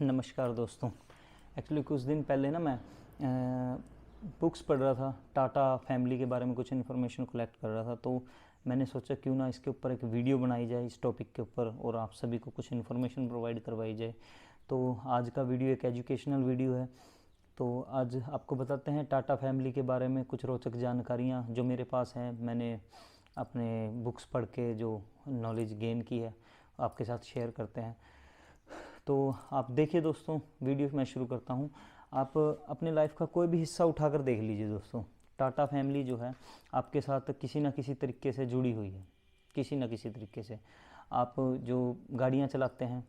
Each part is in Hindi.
नमस्कार दोस्तों। एक्चुअली कुछ दिन पहले ना मैं बुक्स पढ़ रहा था, टाटा फैमिली के बारे में कुछ इन्फॉर्मेशन कलेक्ट कर रहा था। तो मैंने सोचा क्यों ना इसके ऊपर एक वीडियो बनाई जाए इस टॉपिक के ऊपर और आप सभी को कुछ इन्फॉर्मेशन प्रोवाइड करवाई जाए। तो आज का वीडियो एक एजुकेशनल वीडियो है। तो आज आपको बताते हैं टाटा फैमिली के बारे में कुछ रोचक जानकारियाँ जो मेरे पास हैं, मैंने अपने बुक्स पढ़ के जो नॉलेज गेन की है आपके साथ शेयर करते हैं। तो आप देखिए दोस्तों, वीडियो मैं शुरू करता हूँ। आप अपने लाइफ का कोई भी हिस्सा उठाकर देख लीजिए दोस्तों, टाटा फैमिली जो है आपके साथ किसी ना किसी तरीके से जुड़ी हुई है, किसी ना किसी तरीके से। आप जो गाड़ियाँ चलाते हैं,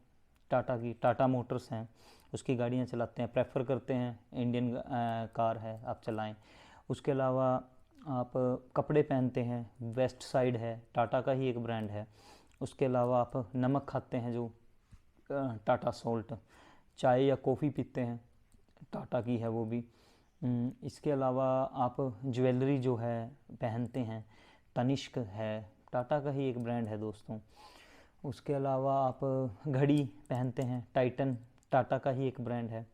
टाटा मोटर्स हैं, उसकी गाड़ियाँ चलाते हैं, प्रेफर करते हैं इंडियन कार है आप चलाएं। उसके अलावा आप कपड़े पहनते हैं, वेस्ट साइड है, टाटा का ही एक ब्रांड है। उसके अलावा आप नमक खाते हैं जो टाटा सॉल्ट, चाय या कॉफ़ी पीते हैं, टाटा की है वो भी। इसके अलावा आप ज्वेलरी जो है पहनते हैं, तनिष्क है, टाटा का ही एक ब्रांड है दोस्तों। उसके अलावा आप घड़ी पहनते हैं, टाइटन, टाटा का ही एक ब्रांड है।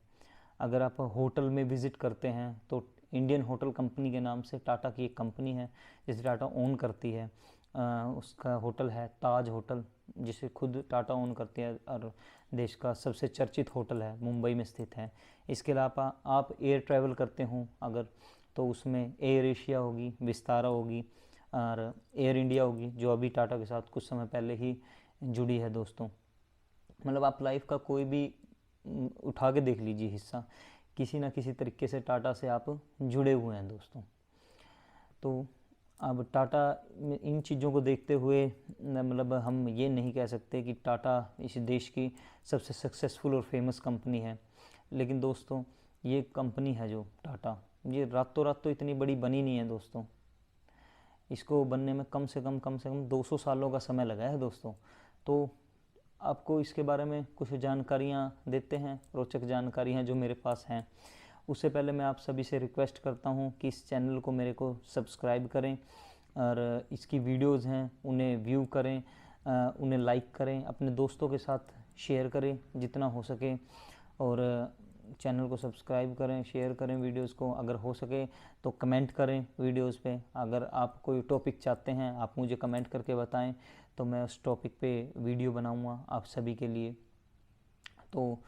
अगर आप होटल में विज़िट करते हैं तो इंडियन होटल कंपनी के नाम से टाटा की एक कंपनी है जिसे टाटा ओन करती है। उसका होटल है ताज होटल, जिसे खुद टाटा ओन करती है और देश का सबसे चर्चित होटल है, मुंबई में स्थित है। इसके अलावा आप एयर ट्रैवल करते हों अगर, तो उसमें एयर एशिया होगी, विस्तारा होगी और एयर इंडिया होगी, जो अभी टाटा के साथ कुछ समय पहले ही जुड़ी है दोस्तों। मतलब आप लाइफ का कोई भी उठा के देख लीजिए हिस्सा, किसी ना किसी तरीके से टाटा से आप जुड़े हुए हैं दोस्तों। तो अब टाटा इन चीज़ों को देखते हुए मतलब हम ये नहीं कह सकते कि टाटा इस देश की सबसे सक्सेसफुल और फेमस कंपनी है। लेकिन दोस्तों ये कंपनी है जो टाटा, ये रातों रात तो इतनी बड़ी बनी नहीं है दोस्तों। इसको बनने में कम से कम 200 सालों का समय लगा है दोस्तों। तो आपको इसके बारे में कुछ जानकारियाँ देते हैं, रोचक जानकारियाँ जो मेरे पास हैं। उससे पहले मैं आप सभी से रिक्वेस्ट करता हूँ कि इस चैनल को मेरे को सब्सक्राइब करें और इसकी वीडियोज़ हैं उन्हें व्यू करें, उन्हें लाइक करें, अपने दोस्तों के साथ शेयर करें जितना हो सके, और चैनल को सब्सक्राइब करें, शेयर करें वीडियोस को। अगर हो सके तो कमेंट करें वीडियोस पे। अगर आप कोई टॉपिक चाहते हैं आप मुझे कमेंट करके बताएं, तो मैं उस टॉपिक पे वीडियो बनाऊंगा आप सभी के लिए। तो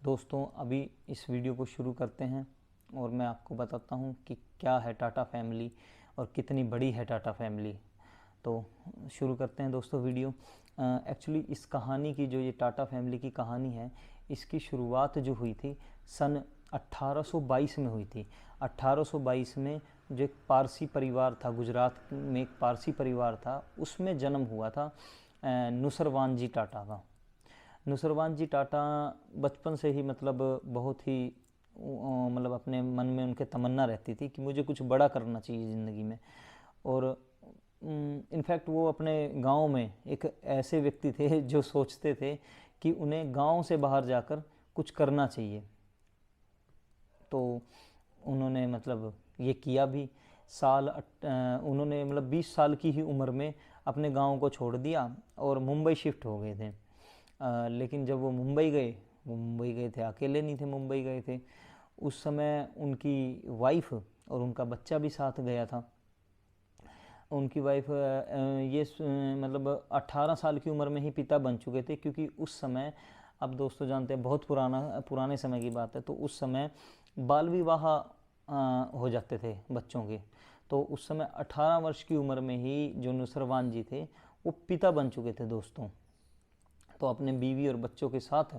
दोस्तों अभी इस वीडियो को शुरू करते हैं और मैं आपको बताता हूँ कि क्या है टाटा फैमिली और कितनी बड़ी है टाटा फैमिली। तो शुरू करते हैं दोस्तों वीडियो। एक्चुअली इस कहानी की, जो ये टाटा फैमिली की कहानी है, इसकी शुरुआत जो हुई थी सन 1822 में हुई थी। 1822 में जो एक पारसी परिवार था, गुजरात में एक पारसी परिवार था, उसमें जन्म हुआ था नुसरवान जी टाटा का। नुसरवान जी टाटा बचपन से ही मतलब बहुत ही मतलब अपने मन में उनके तमन्ना रहती थी कि मुझे कुछ बड़ा करना चाहिए ज़िंदगी में। और इनफैक्ट वो अपने गांव में एक ऐसे व्यक्ति थे जो सोचते थे कि उन्हें गांव से बाहर जाकर कुछ करना चाहिए। तो उन्होंने मतलब ये किया भी। उन्होंने मतलब 20 साल की ही उम्र में अपने गांव को छोड़ दिया और मुंबई शिफ्ट हो गए थे। लेकिन जब वो मुंबई गए थे, अकेले नहीं थे, मुंबई गए थे। उस समय उनकी वाइफ और उनका बच्चा भी साथ गया था। उनकी वाइफ मतलब 18 साल की उम्र में ही पिता बन चुके थे, क्योंकि उस समय, अब दोस्तों जानते हैं बहुत पुराने समय की बात है, तो उस समय बाल विवाह हो जाते थे बच्चों के। तो उस समय 18 वर्ष की उम्र में ही जो नुसरवान जी थे वो पिता बन चुके थे दोस्तों। तो अपने बीवी और बच्चों के साथ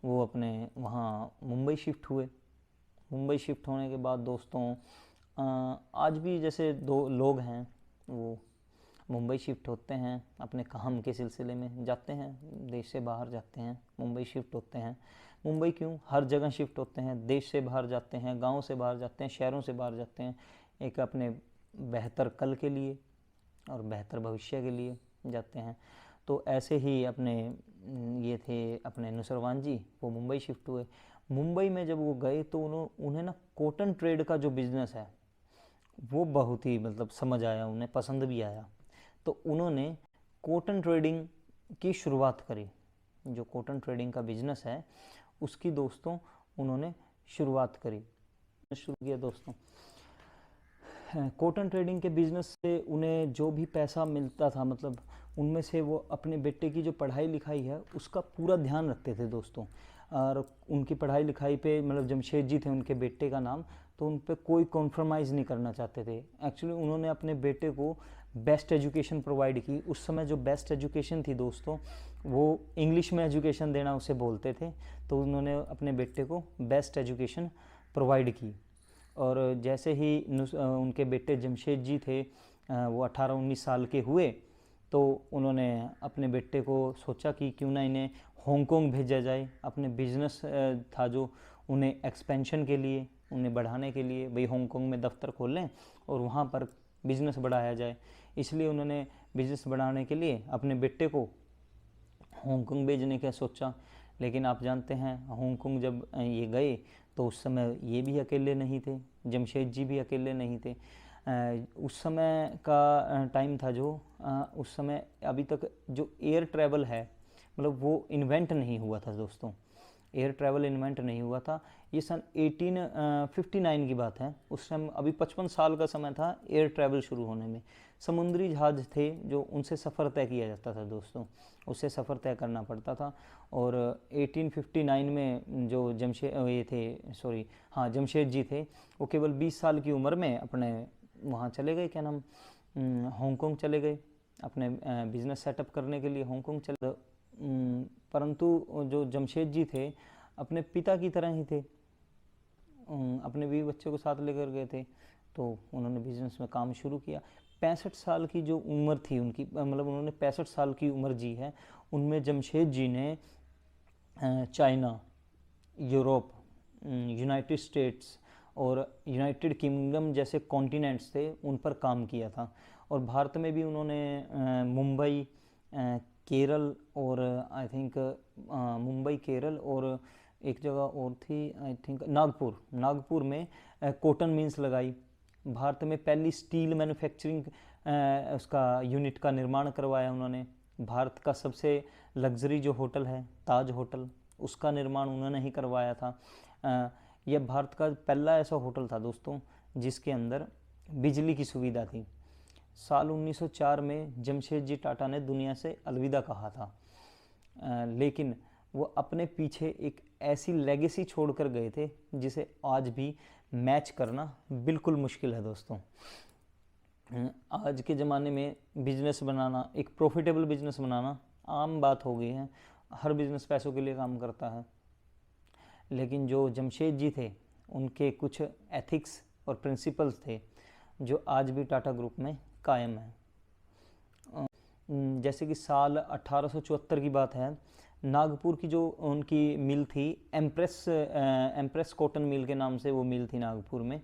वो अपने वहाँ मुंबई शिफ्ट हुए। मुंबई शिफ्ट होने के बाद दोस्तों आज भी जैसे दो लोग हैं वो मुंबई शिफ्ट होते हैं, अपने काम के सिलसिले में जाते हैं, देश से बाहर जाते हैं, मुंबई शिफ्ट होते हैं। मुंबई क्यों, हर जगह शिफ्ट होते हैं, देश से बाहर जाते हैं, गांव से बाहर जाते हैं, शहरों से बाहर जाते हैं, एक अपने बेहतर कल के लिए और बेहतर भविष्य के लिए जाते हैं। तो ऐसे ही अपने ये थे अपने नुसरवान जी, वो मुंबई शिफ्ट हुए। मुंबई में जब वो गए तो उन्हें ना कॉटन ट्रेड का जो बिज़नेस है वो बहुत ही मतलब समझ आया, उन्हें पसंद भी आया। तो उन्होंने कॉटन ट्रेडिंग की शुरुआत करी। जो कॉटन ट्रेडिंग का बिज़नेस है उसकी दोस्तों उन्होंने शुरुआत शुरू किया दोस्तों। कॉटन ट्रेडिंग के बिज़नेस से उन्हें जो भी पैसा मिलता था, मतलब उनमें से वो अपने बेटे की जो पढ़ाई लिखाई है उसका पूरा ध्यान रखते थे दोस्तों। और उनकी पढ़ाई लिखाई पे, मतलब जमशेद जी थे उनके बेटे का नाम, तो उन पे कोई कॉम्प्रोमाइज़ नहीं करना चाहते थे। एक्चुअली उन्होंने अपने बेटे को बेस्ट एजुकेशन प्रोवाइड की। उस समय जो बेस्ट एजुकेशन थी दोस्तों, वो इंग्लिश में एजुकेशन देना उसे बोलते थे, तो उन्होंने अपने बेटे को बेस्ट एजुकेशन प्रोवाइड की। और जैसे ही उनके बेटे जमशेद जी थे, वो 18-19 साल के हुए, तो उन्होंने अपने बेटे को सोचा कि क्यों ना इन्हें हांगकांग भेजा जाए। अपने बिजनेस था जो उन्हें एक्सपेंशन के लिए, उन्हें बढ़ाने के लिए, भाई हांगकांग में दफ्तर खोल लें और वहाँ पर बिज़नेस बढ़ाया जाए। इसलिए उन्होंने बिज़नेस बढ़ाने के लिए अपने बेटे को हांगकांग भेजने का सोचा। लेकिन आप जानते हैं हांगकांग जब ये गए तो उस समय ये भी अकेले नहीं थे, जमशेद जी भी अकेले नहीं थे। उस समय का टाइम था जो उस समय अभी तक जो एयर ट्रैवल है, मतलब वो इन्वेंट नहीं हुआ था दोस्तों। एयर ट्रैवल इन्वेंट नहीं हुआ था। ये सन 1859 की बात है। उस समय अभी 55 साल का समय था एयर ट्रैवल शुरू होने में। समुद्री जहाज़ थे जो उनसे सफ़र तय किया जाता था दोस्तों, उससे सफ़र तय करना पड़ता था। और 1859 में जो जमशेद जी थे, वो केवल 20 साल की उम्र में अपने वहाँ चले गए, क्या नाम, हांगकांग चले गए अपने बिज़नेस सेटअप करने के लिए। हांगकांग चले, परंतु जो जमशेद जी थे अपने पिता की तरह ही थे, अपने बीवी बच्चे को साथ लेकर गए थे, तो उन्होंने बिज़नेस में काम शुरू किया। 65 साल की जो उम्र थी उनकी, मतलब उन्होंने 65 साल की उम्र जी है। उनमें जमशेद जी ने चाइना, यूरोप, यूनाइटेड स्टेट्स और यूनाइटेड किंगडम जैसे कॉन्टिनेंट्स थे उन पर काम किया था। और भारत में भी उन्होंने मुंबई, केरल और मुंबई, केरल और एक जगह और थी आई थिंक नागपुर में कॉटन मिल्स लगाई। भारत में पहली स्टील मैन्युफैक्चरिंग उसका यूनिट का निर्माण करवाया उन्होंने। भारत का सबसे लग्जरी जो होटल है ताज होटल, उसका निर्माण उन्होंने ही करवाया था। यह भारत का पहला ऐसा होटल था दोस्तों जिसके अंदर बिजली की सुविधा थी। साल 1904 में जमशेद जी टाटा ने दुनिया से अलविदा कहा था, लेकिन वो अपने पीछे एक ऐसी लेगेसी छोड़कर गए थे जिसे आज भी मैच करना बिल्कुल मुश्किल है दोस्तों। आज के ज़माने में बिजनेस बनाना, एक प्रॉफिटेबल बिजनेस बनाना आम बात हो गई है। हर बिजनेस पैसों के लिए काम करता है, लेकिन जो जमशेद जी थे उनके कुछ एथिक्स और प्रिंसिपल्स थे जो आज भी टाटा ग्रुप में कायम है। जैसे कि साल 1874 की बात है, नागपुर की जो उनकी मिल थी, एम्प्रेस कॉटन मिल के नाम से वो मिल थी नागपुर में।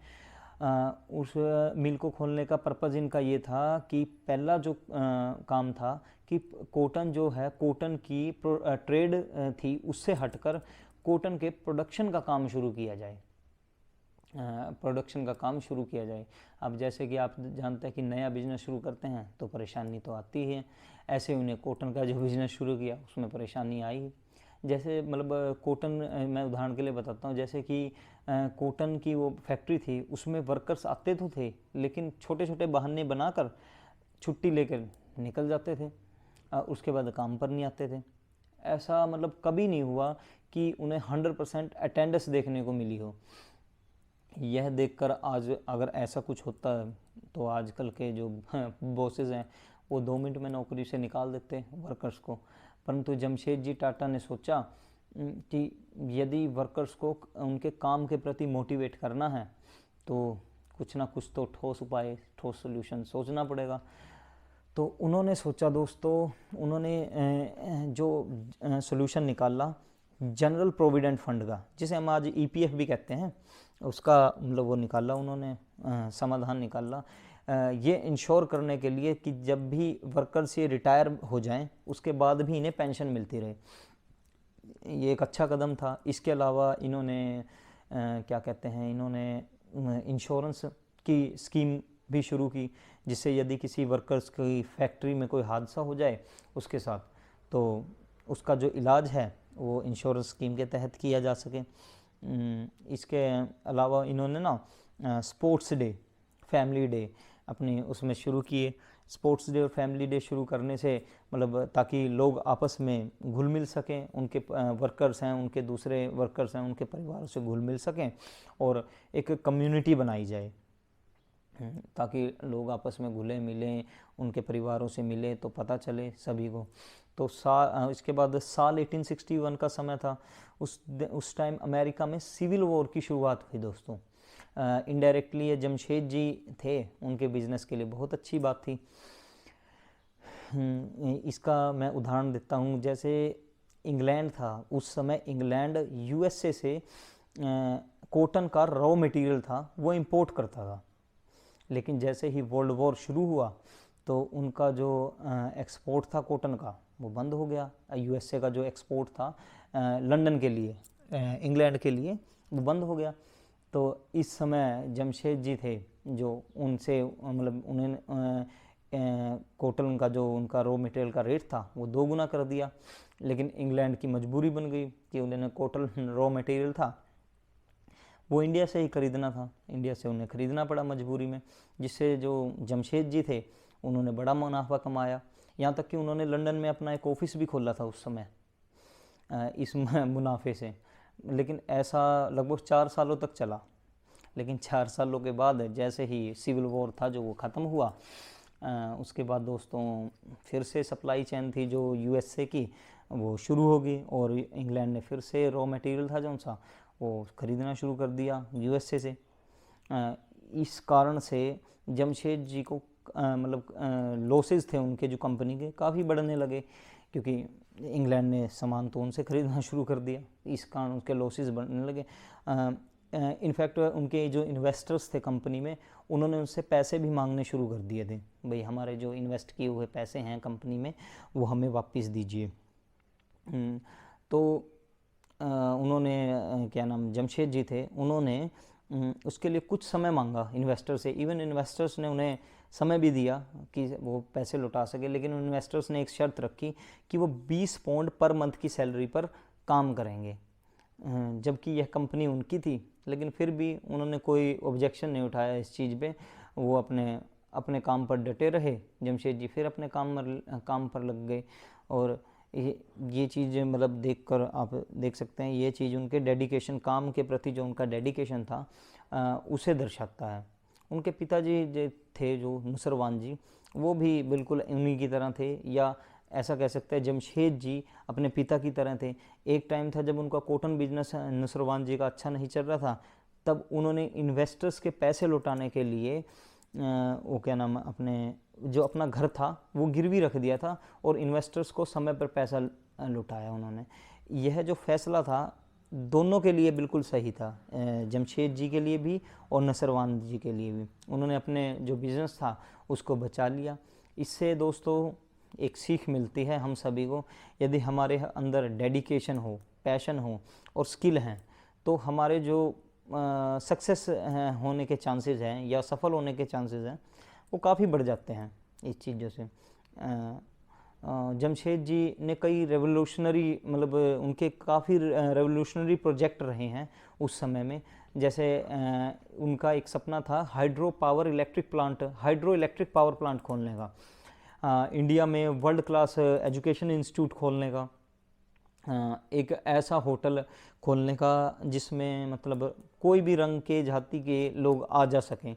उस मिल को खोलने का पर्पज़ इनका ये था कि पहला जो काम था कि कॉटन जो है, कॉटन की ट्रेड थी, उससे हटकर कॉटन के प्रोडक्शन का काम शुरू किया जाए। अब जैसे कि आप जानते हैं कि नया बिज़नेस शुरू करते हैं तो परेशानी तो आती है। ऐसे उन्हें कॉटन का जो बिज़नेस शुरू किया उसमें परेशानी आई। जैसे मतलब कॉटन, मैं उदाहरण के लिए बताता हूँ, जैसे कि कॉटन की वो फैक्ट्री थी, उसमें वर्कर्स आते तो थे लेकिन छोटे छोटे बहाने बनाकर छुट्टी लेकर निकल जाते थे, उसके बाद काम पर नहीं आते थे। ऐसा मतलब कभी नहीं हुआ कि उन्हें 100% अटेंडेंस देखने को मिली हो। यह देखकर आज अगर ऐसा कुछ होता है तो आजकल के जो बॉसेस हैं वो 2 मिनट में नौकरी से निकाल देते हैं वर्कर्स को। परंतु जमशेद जी टाटा ने सोचा कि यदि वर्कर्स को उनके काम के प्रति मोटिवेट करना है तो कुछ ना कुछ तो ठोस उपाय, ठोस सोल्यूशन सोचना पड़ेगा। तो उन्होंने सोचा दोस्तों, उन्होंने जो सोल्यूशन निकाला जनरल प्रोविडेंट फंड का, जिसे हम आज EPF भी कहते हैं, उसका मतलब वो निकाला उन्होंने, समाधान निकाला। ये इंश्योर करने के लिए कि जब भी वर्कर्स ये रिटायर हो जाएं उसके बाद भी इन्हें पेंशन मिलती रहे। ये एक अच्छा कदम था। इसके अलावा इन्होंने इन्होंने इंश्योरेंस की स्कीम भी शुरू की, जिससे यदि किसी वर्कर्स की फैक्ट्री में कोई हादसा हो जाए उसके साथ, तो उसका जो इलाज है वो इंश्योरेंस स्कीम के तहत किया जा सके। इसके अलावा इन्होंने ना स्पोर्ट्स डे, फैमिली डे अपनी उसमें शुरू किए। स्पोर्ट्स डे और फैमिली डे शुरू करने से मतलब ताकि लोग आपस में घुल मिल सकें, उनके वर्कर्स हैं, उनके दूसरे वर्कर्स हैं, उनके परिवारों से घुल मिल सकें और एक कम्युनिटी बनाई जाए, ताकि लोग आपस में घुले मिलें, उनके परिवारों से मिले तो पता चले सभी को। तो इसके बाद साल 1861 का समय था। उस टाइम अमेरिका में सिविल वॉर की शुरुआत हुई दोस्तों। इनडायरेक्टली ये जमशेद जी थे, उनके बिजनेस के लिए बहुत अच्छी बात थी। इसका मैं उदाहरण देता हूँ। जैसे इंग्लैंड था, उस समय इंग्लैंड यूएसए से कॉटन का रॉ मटेरियल था वो इंपोर्ट करता था, लेकिन जैसे ही वर्ल्ड वॉर शुरू हुआ तो उनका जो एक्सपोर्ट था कॉटन का वो बंद हो गया। यूएसए का जो एक्सपोर्ट था लंदन के लिए, इंग्लैंड के लिए, वो बंद हो गया। तो इस समय जमशेद जी थे जो उनसे मतलब उन्हें कॉटन का जो उनका रॉ मटेरियल का रेट था वो 2 गुना कर दिया। लेकिन इंग्लैंड की मजबूरी बन गई कि उन्हें कॉटन रॉ मटेरियल था वो इंडिया से ही खरीदना था, इंडिया से उन्हें खरीदना पड़ा मजबूरी में, जिससे जो जमशेद जी थे उन्होंने बड़ा मुनाफा कमाया। यहाँ तक कि उन्होंने लंदन में अपना एक ऑफिस भी खोला था उस समय इस मुनाफे से। लेकिन ऐसा लगभग 4 सालों तक चला। लेकिन 4 सालों के बाद जैसे ही सिविल वॉर था जो वो ख़त्म हुआ, उसके बाद दोस्तों फिर से सप्लाई चेन थी जो यूएसए की वो शुरू हो गई और इंग्लैंड ने फिर से रॉ मटेरियल था जो सा वो ख़रीदना शुरू कर दिया यूएसए से। इस कारण से जमशेद जी को मतलब लॉसेस थे उनके जो कंपनी के काफ़ी बढ़ने लगे, क्योंकि इंग्लैंड ने सामान तो उनसे ख़रीदना शुरू कर दिया, इस कारण उनके लॉसेस बढ़ने लगे। इनफैक्ट उनके जो इन्वेस्टर्स थे कंपनी में, उन्होंने उनसे पैसे भी मांगने शुरू कर दिए थे, भाई हमारे जो इन्वेस्ट किए हुए पैसे हैं कंपनी में वो हमें वापस दीजिए। तो उन्होंने क्या नाम जमशेद जी थे, उन्होंने उसके लिए कुछ समय मांगा इन्वेस्टर से। इवन इन्वेस्टर्स ने उन्हें समय भी दिया कि वो पैसे लौटा सके, लेकिन इन्वेस्टर्स ने एक शर्त रखी कि वो 20 पाउंड पर मंथ की सैलरी पर काम करेंगे, जबकि यह कंपनी उनकी थी। लेकिन फिर भी उन्होंने कोई ऑब्जेक्शन नहीं उठाया इस चीज़ पे, वो अपने काम पर डटे रहे। जमशेद जी फिर अपने काम पर लग गए और ये चीज़ मतलब देखकर आप देख सकते हैं, ये चीज़ उनके डेडिकेशन, काम के प्रति जो उनका डेडिकेशन था उसे दर्शाता है। उनके पिताजी जो थे जो नुसरवान जी, वो भी बिल्कुल उन्हीं की तरह थे, या ऐसा कह सकते हैं जमशेद जी अपने पिता की तरह थे। एक टाइम था जब उनका कॉटन बिजनेस नुसरवान जी का अच्छा नहीं चल रहा था, तब उन्होंने इन्वेस्टर्स के पैसे लौटाने के लिए वो क्या नाम अपना घर था वो गिरवी रख दिया था और इन्वेस्टर्स को समय पर पैसा लौटाया उन्होंने। यह जो फैसला था दोनों के लिए बिल्कुल सही था, जमशेद जी के लिए भी और नसरवान जी के लिए भी। उन्होंने अपने जो बिज़नेस था उसको बचा लिया। इससे दोस्तों एक सीख मिलती है हम सभी को, यदि हमारे अंदर डेडिकेशन हो, पैशन हो और स्किल हैं, तो हमारे जो सक्सेस होने के चांसेस हैं या सफल होने के चांसेस हैं वो काफ़ी बढ़ जाते हैं इस चीज़ों से। जमशेद जी ने कई रेवोल्यूशनरी मतलब उनके काफ़ी रेवोल्यूशनरी प्रोजेक्ट रहे हैं उस समय में। जैसे उनका एक सपना था हाइड्रो इलेक्ट्रिक पावर प्लांट खोलने का, इंडिया में वर्ल्ड क्लास एजुकेशन इंस्टीट्यूट खोलने का, एक ऐसा होटल खोलने का जिसमें मतलब कोई भी रंग के जाति के लोग आ जा सकें।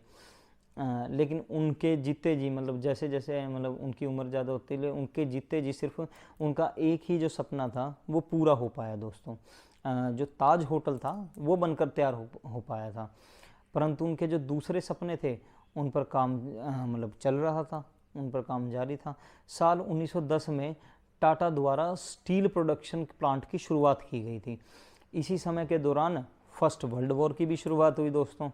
लेकिन उनके जीते जी मतलब जैसे जैसे मतलब उनकी उम्र ज़्यादा होती है, उनके जीते जी सिर्फ उनका एक ही जो सपना था वो पूरा हो पाया दोस्तों। जो ताज होटल था वो बनकर तैयार हो पाया था, परंतु उनके जो दूसरे सपने थे उन पर काम मतलब चल रहा था, उन पर काम जारी था। साल 1910 में टाटा द्वारा स्टील प्रोडक्शन प्लांट की शुरुआत की गई थी। इसी समय के दौरान फर्स्ट वर्ल्ड वॉर की भी शुरुआत हुई दोस्तों।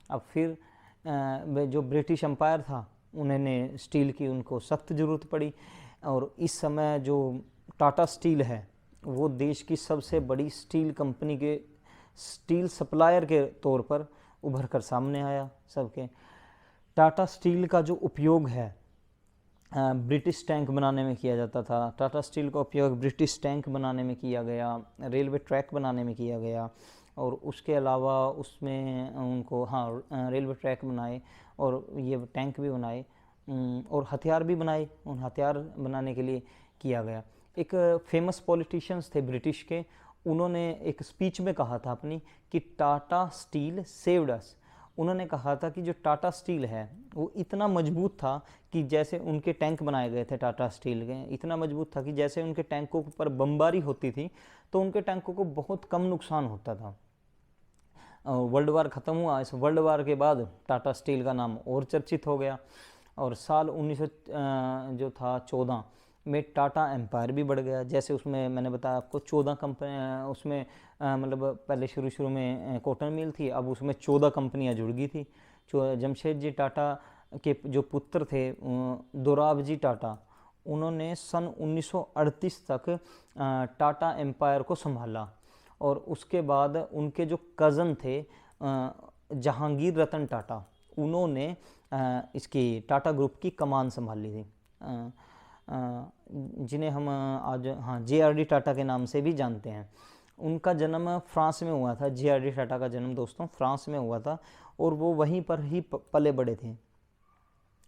अब फिर जो ब्रिटिश एम्पायर था उन्होंने स्टील की उनको सख्त ज़रूरत पड़ी, और इस समय जो टाटा स्टील है वो देश की सबसे बड़ी स्टील कंपनी के स्टील सप्लायर के तौर पर उभर कर सामने आया सबके। टाटा स्टील का जो उपयोग है ब्रिटिश टैंक बनाने में किया जाता था। टाटा स्टील का उपयोग ब्रिटिश टैंक बनाने में किया गया, रेलवे ट्रैक बनाने में किया गया, और उसके अलावा उसमें उनको रेलवे ट्रैक बनाए और ये टैंक भी बनाए, और हथियार भी बनाए। उन हथियार बनाने के लिए किया गया। एक फेमस पॉलिटिशियंस थे ब्रिटिश के, उन्होंने एक स्पीच में कहा था अपनी कि टाटा स्टील सेव्ड अस। उन्होंने कहा था कि जो टाटा स्टील है वो इतना मजबूत था कि जैसे उनके टैंक बनाए गए थे टाटा स्टील के, इतना मजबूत था कि जैसे उनके टैंकों पर बमबारी होती थी तो उनके टैंकों को बहुत कम नुकसान होता था। वर्ल्ड वार ख़त्म हुआ, इस वर्ल्ड वार के बाद टाटा स्टील का नाम और चर्चित हो गया, और साल 1914 में टाटा एम्पायर भी बढ़ गया। जैसे उसमें मैंने बताया आपको 14 कंपनी, उसमें मतलब पहले शुरू में कॉटन मिल थी, अब उसमें 14 कंपनियां जुड़ गई थी। जमशेदजी टाटा के जो पुत्र थे दोराबजी टाटा, उन्होंने सन 1938 तक टाटा एम्पायर को संभाला, और उसके बाद उनके जो कज़न थे जहांगीर रतन टाटा, उन्होंने इसकी टाटा ग्रुप की कमान संभाली थी, जिन्हें हम आज JRD टाटा के नाम से भी जानते हैं। उनका जन्म फ्रांस में हुआ था। JRD टाटा का जन्म दोस्तों फ्रांस में हुआ था, और वो वहीं पर ही पले बड़े थे।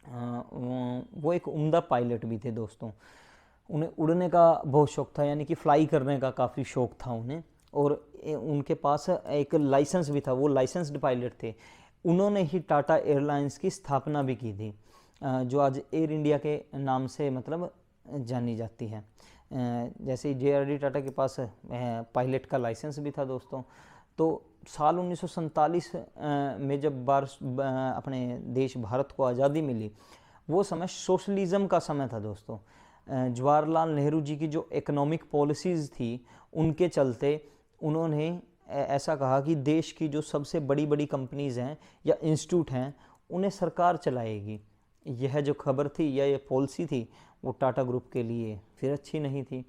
वो एक उम्दा पायलट भी थे दोस्तों। उन्हें उड़ने का बहुत शौक़ था, यानी कि फ़्लाई करने का काफ़ी शौक़ था उन्हें, और उनके पास एक लाइसेंस भी था, वो लाइसेंस्ड पायलट थे। उन्होंने ही टाटा एयरलाइंस की स्थापना भी की थी, जो आज एयर इंडिया के नाम से मतलब जानी जाती है। जैसे JRD टाटा के पास पायलट का लाइसेंस भी था दोस्तों। तो साल 1947 में जब अपने देश भारत को आज़ादी मिली, वो समय सोशलिज़म का समय था दोस्तों। जवाहरलाल नेहरू जी की जो इकोनॉमिक पॉलिसीज़ थी, उनके चलते उन्होंने ऐसा कहा कि देश की जो सबसे बड़ी बड़ी कंपनीज़ हैं या इंस्टीट्यूट हैं, उन्हें सरकार चलाएगी। यह जो खबर थी या ये पॉलिसी थी, वो टाटा ग्रुप के लिए फिर अच्छी नहीं थी।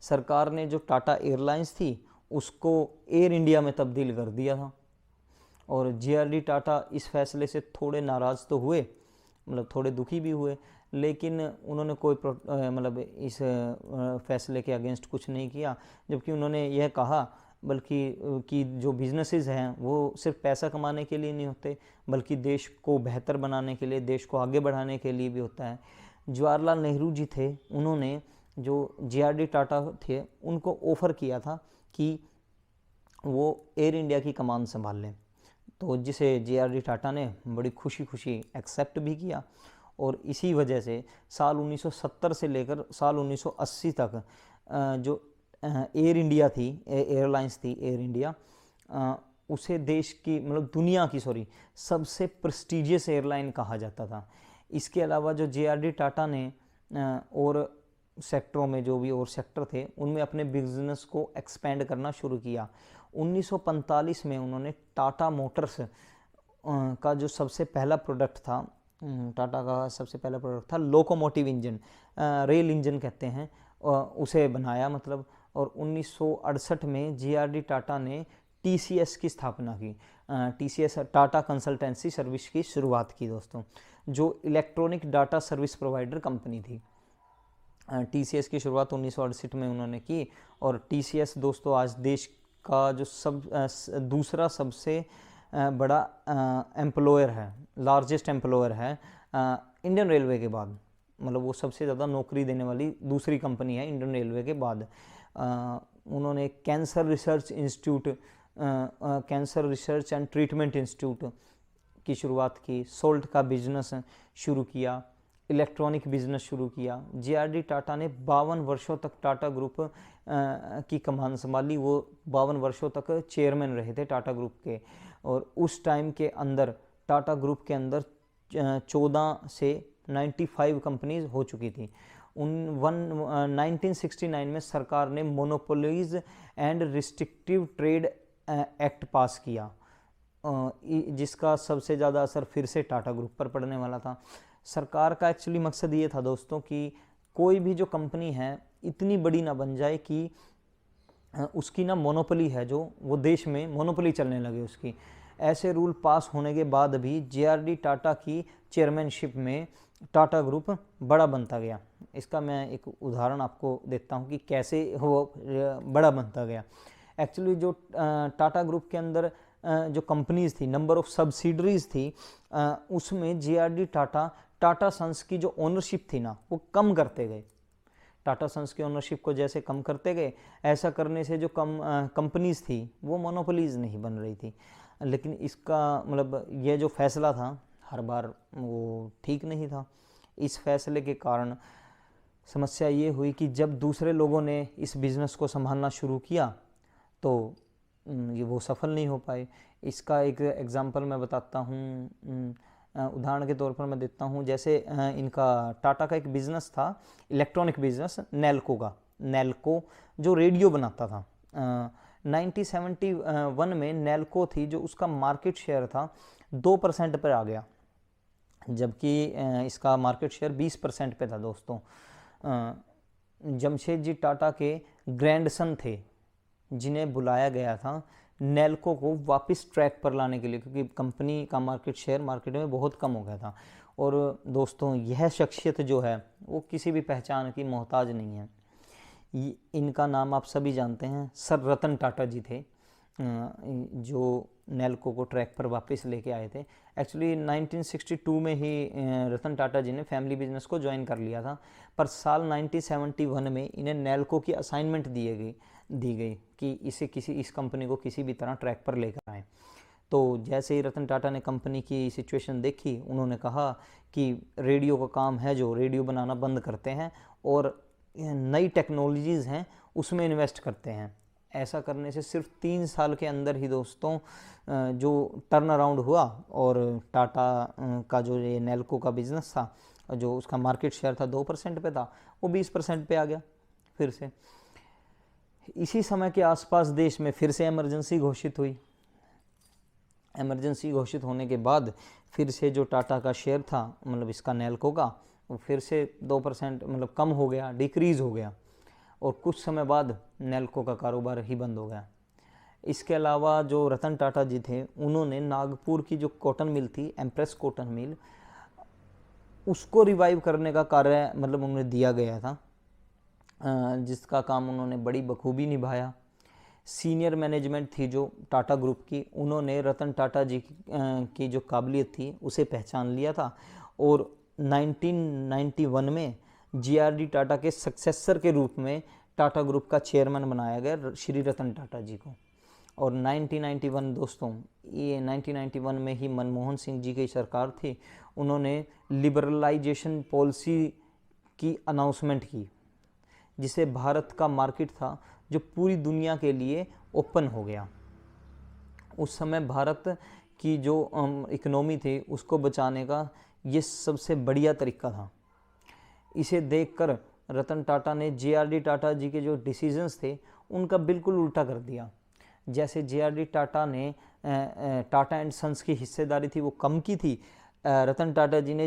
सरकार ने जो टाटा एयरलाइंस थी उसको एयर इंडिया में तब्दील कर दिया था, और JRD टाटा इस फैसले से थोड़े नाराज़ तो हुए, मतलब थोड़े दुखी भी हुए, लेकिन उन्होंने कोई मतलब इस फैसले के अगेंस्ट कुछ नहीं किया। जबकि उन्होंने यह कहा बल्कि कि जो बिजनेसेस हैं वो सिर्फ पैसा कमाने के लिए नहीं होते, बल्कि देश को बेहतर बनाने के लिए, देश को आगे बढ़ाने के लिए भी होता है। जवाहरलाल नेहरू जी थे, उन्होंने जो JRD टाटा थे उनको ऑफ़र किया था कि वो एयर इंडिया की कमान संभाल लें, तो जिसे JRD टाटा ने बड़ी खुशी एक्सेप्ट भी किया। और इसी वजह से साल 1970 से लेकर साल 1980 तक जो एयर इंडिया थी, एयरलाइंस थी एयर इंडिया, उसे देश की मतलब दुनिया की सबसे प्रेस्टीजियस एयरलाइन कहा जाता था। इसके अलावा जो JRD टाटा ने और सेक्टरों में जो भी और सेक्टर थे उनमें अपने बिजनेस को एक्सपेंड करना शुरू किया। 1945 में उन्होंने टाटा मोटर्स का जो सबसे पहला प्रोडक्ट था, टाटा का सबसे पहला प्रोडक्ट था लोकोमोटिव इंजन, रेल इंजन कहते हैं, उसे बनाया मतलब। और 1968 में JRD टाटा ने TCS की स्थापना की। TCS टाटा कंसल्टेंसी सर्विस की शुरुआत की दोस्तों, जो electronic data service provider company थी। TCS की शुरुआत 1968 में उन्होंने की, और TCS दोस्तों आज देश का जो दूसरा सबसे बड़ा एम्प्लॉयर है, लार्जेस्ट एम्प्लॉयर है इंडियन रेलवे के बाद, मतलब वो सबसे ज़्यादा नौकरी देने वाली दूसरी कंपनी है इंडियन रेलवे के बाद। उन्होंने cancer research and treatment institute की शुरुआत की, सोल्ट का बिजनेस शुरू किया, इलेक्ट्रॉनिक बिजनेस शुरू किया। JRD टाटा ने 52 वर्षों तक टाटा ग्रुप की कमान संभाली। वो 52 वर्षों तक चेयरमैन रहे थे टाटा ग्रुप के, और उस टाइम के अंदर टाटा ग्रुप के अंदर 14 से 95 कंपनीज हो चुकी थी। 1969 में सरकार ने monopolies and restrictive trade act पास किया, जिसका सबसे ज़्यादा असर फिर से टाटा ग्रुप पर पड़ने वाला था। सरकार का एक्चुअली मकसद ये था दोस्तों कि कोई भी जो कंपनी है इतनी बड़ी ना बन जाए कि उसकी ना मोनोपोली है, जो वो देश में मोनोपोली चलने लगे उसकी। ऐसे रूल पास होने के बाद भी JRD टाटा की चेयरमैनशिप में टाटा ग्रुप बड़ा बनता गया। इसका मैं एक उदाहरण आपको देता हूँ कि कैसे वो बड़ा बनता गया। एक्चुअली जो टाटा ग्रुप के अंदर जो कंपनीज थी, नंबर ऑफ सब्सिडरीज थी, उसमें जेआरडी टाटा, टाटा सन्स की जो ओनरशिप थी ना, वो कम करते गए। टाटा सन्स की ओनरशिप को जैसे कम करते गए, ऐसा करने से जो कंपनीज थी वो मोनोपोलीज नहीं बन रही थी। लेकिन इसका मतलब ये जो फैसला था हर बार वो ठीक नहीं था। इस फैसले के कारण समस्या ये हुई कि जब दूसरे लोगों ने इस बिज़नेस को संभालना शुरू किया तो ये वो सफल नहीं हो पाए। इसका एक एग्जांपल मैं बताता हूँ, उदाहरण के तौर पर मैं देता हूँ। जैसे इनका टाटा का एक बिज़नेस था, इलेक्ट्रॉनिक बिज़नेस, नेल्को का। नेल्को जो रेडियो बनाता था, 1971 में नेल्को थी जो उसका मार्केट शेयर था 2% पर आ गया, जबकि इसका मार्केट शेयर 20% पे था दोस्तों। जमशेद जी टाटा के ग्रैंडसन थे जिन्हें बुलाया गया था नेल्को को वापस ट्रैक पर लाने के लिए, क्योंकि कंपनी का मार्केट शेयर मार्केट में बहुत कम हो गया था। और दोस्तों यह शख्सियत जो है वो किसी भी पहचान की मोहताज नहीं है। इनका नाम आप सभी जानते हैं, सर रतन टाटा जी थे, जो नेल्को को ट्रैक पर वापस लेके आए थे। एक्चुअली 1962 में ही रतन टाटा जी ने फैमिली बिजनेस को ज्वाइन कर लिया था, पर साल 1971 में इन्हें नेल्को की असाइनमेंट दी गई कि इस कंपनी को किसी भी तरह ट्रैक पर लेकर आएँ। तो जैसे ही रतन टाटा ने कंपनी की सिचुएशन देखी, उन्होंने कहा कि रेडियो का काम है, जो रेडियो बनाना बंद करते हैं और नई टेक्नोलॉजीज़ हैं उसमें इन्वेस्ट करते हैं। ऐसा करने से सिर्फ 3 साल के अंदर ही दोस्तों जो टर्न अराउंड हुआ और टाटा का जो ये नेल्को का बिज़नेस था, जो उसका मार्केट शेयर था 2% पे था, वो 20% पे आ गया फिर से। इसी समय के आसपास देश में फिर से इमरजेंसी घोषित हुई। इमरजेंसी घोषित होने के बाद फिर से जो टाटा का शेयर था, मतलब इसका नेल्को का, वो फिर से 2% मतलब कम हो गया, डिक्रीज़ हो गया, और कुछ समय बाद नेल्को का कारोबार ही बंद हो गया। इसके अलावा जो रतन टाटा जी थे, उन्होंने नागपुर की जो कॉटन मिल थी, एम्प्रेस कॉटन मिल, उसको रिवाइव करने का कार्य मतलब उन्हें दिया गया था, जिसका काम उन्होंने बड़ी बखूबी निभाया। सीनियर मैनेजमेंट थी जो टाटा ग्रुप की, उन्होंने रतन टाटा जी की जो काबिलियत थी उसे पहचान लिया था और 1991 में जीआरडी टाटा के सक्सेसर के रूप में टाटा ग्रुप का चेयरमैन बनाया गया श्री रतन टाटा जी को। और 1991 दोस्तों, ये 1991 में ही मनमोहन सिंह जी की सरकार थी, उन्होंने लिबरलाइजेशन पॉलिसी की अनाउंसमेंट की, जिसे भारत का मार्केट था जो पूरी दुनिया के लिए ओपन हो गया। उस समय भारत की जो इकोनॉमी थी उसको बचाने का ये सबसे बढ़िया तरीका था। इसे देखकर रतन टाटा ने जेआरडी टाटा जी के जो डिसीजंस थे उनका बिल्कुल उल्टा कर दिया। जैसे जेआरडी टाटा ने टाटा एंड सन्स की हिस्सेदारी थी वो कम की थी, रतन टाटा जी ने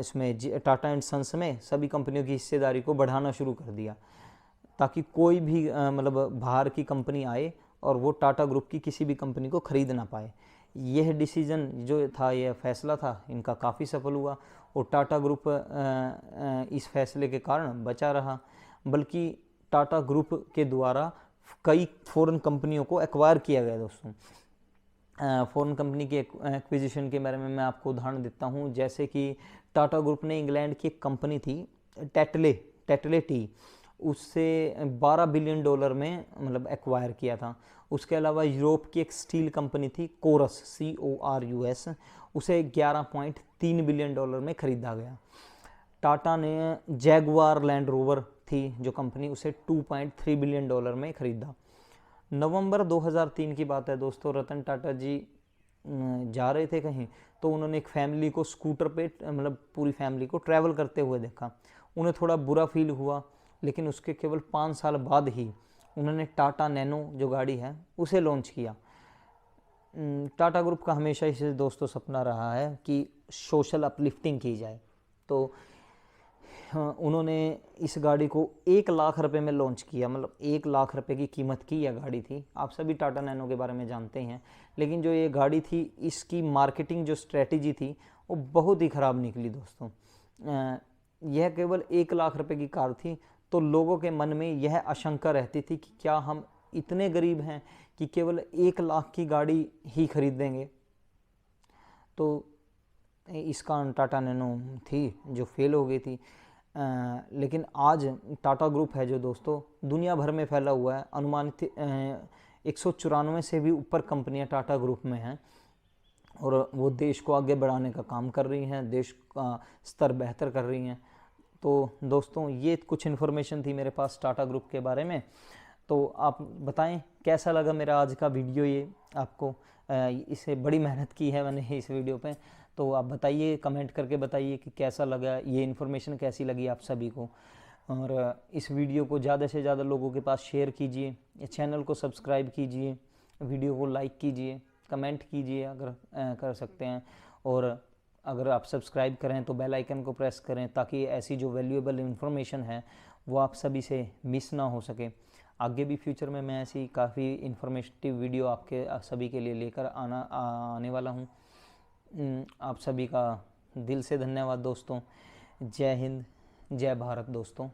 इसमें टाटा एंड सन्स में सभी कंपनियों की हिस्सेदारी को बढ़ाना शुरू कर दिया, ताकि कोई भी मतलब बाहर की कंपनी आए और वो टाटा ग्रुप की किसी भी कंपनी को ख़रीद ना पाए। यह डिसीज़न जो था, यह फैसला था, इनका काफ़ी सफल हुआ और टाटा ग्रुप इस फैसले के कारण बचा रहा। बल्कि टाटा ग्रुप के द्वारा कई फॉरेन कंपनियों को एक्वायर किया गया दोस्तों। फॉरेन कंपनी के एक्विजिशन के बारे में मैं आपको उदाहरण देता हूँ। जैसे कि टाटा ग्रुप ने इंग्लैंड की एक कंपनी थी टेटले टी, उससे $12 बिलियन में मतलब एक्वायर किया था। उसके अलावा यूरोप की एक स्टील कंपनी थी कोरस, CORUS, उसे $11.3 बिलियन में ख़रीदा गया। टाटा ने जैगुआर लैंड रोवर थी जो कंपनी, उसे $2.3 बिलियन में ख़रीदा। नवंबर 2003 की बात है दोस्तों, रतन टाटा जी जा रहे थे कहीं, तो उन्होंने एक फैमिली को स्कूटर पे मतलब पूरी फैमिली को ट्रैवल करते हुए देखा। उन्हें थोड़ा बुरा फील हुआ, लेकिन उसके केवल 5 साल बाद ही उन्होंने टाटा नैनो जो गाड़ी है उसे लॉन्च किया। टाटा ग्रुप का हमेशा इसे दोस्तों सपना रहा है कि सोशल अपलिफ्टिंग की जाए, तो उन्होंने इस गाड़ी को 1 लाख रुपए में लॉन्च किया। मतलब 1 लाख रुपए की कीमत की यह गाड़ी थी। आप सभी टाटा नैनो के बारे में जानते हैं, लेकिन जो ये गाड़ी थी इसकी मार्केटिंग जो स्ट्रेटजी थी वो बहुत ही ख़राब निकली दोस्तों। यह केवल 1 लाख रुपए की कार थी, तो लोगों के मन में यह आशंका रहती थी कि क्या हम इतने गरीब हैं कि केवल 1 लाख की गाड़ी ही खरीदेंगे। तो इस कारण टाटा नैनो थी जो फेल हो गई थी। लेकिन आज टाटा ग्रुप है जो दोस्तों दुनिया भर में फैला हुआ है। अनुमानित 194 से भी ऊपर कंपनियां टाटा ग्रुप में हैं और वो देश को आगे बढ़ाने का काम कर रही हैं, देश का स्तर बेहतर कर रही हैं। तो दोस्तों ये कुछ इन्फॉर्मेशन थी मेरे पास टाटा ग्रुप के बारे में। तो आप बताएं कैसा लगा मेरा आज का वीडियो। ये आपको इसे बड़ी मेहनत की है मैंने इस वीडियो पे, तो आप बताइए, कमेंट करके बताइए कि कैसा लगा, ये इन्फॉर्मेशन कैसी लगी आप सभी को। और इस वीडियो को ज़्यादा से ज़्यादा लोगों के पास शेयर कीजिए, चैनल को सब्सक्राइब कीजिए, वीडियो को लाइक कीजिए, कमेंट कीजिए अगर कर सकते हैं। और अगर आप सब्सक्राइब करें तो बेल आइकन को प्रेस करें ताकि ऐसी जो वैल्यूएबल इन्फॉर्मेशन है वो आप सभी से मिस ना हो सके। आगे भी फ्यूचर में मैं ऐसी काफ़ी इन्फॉर्मेटिव वीडियो आपके सभी के लिए लेकर आने वाला हूँ। आप सभी का दिल से धन्यवाद दोस्तों। जय हिंद, जय भारत दोस्तों।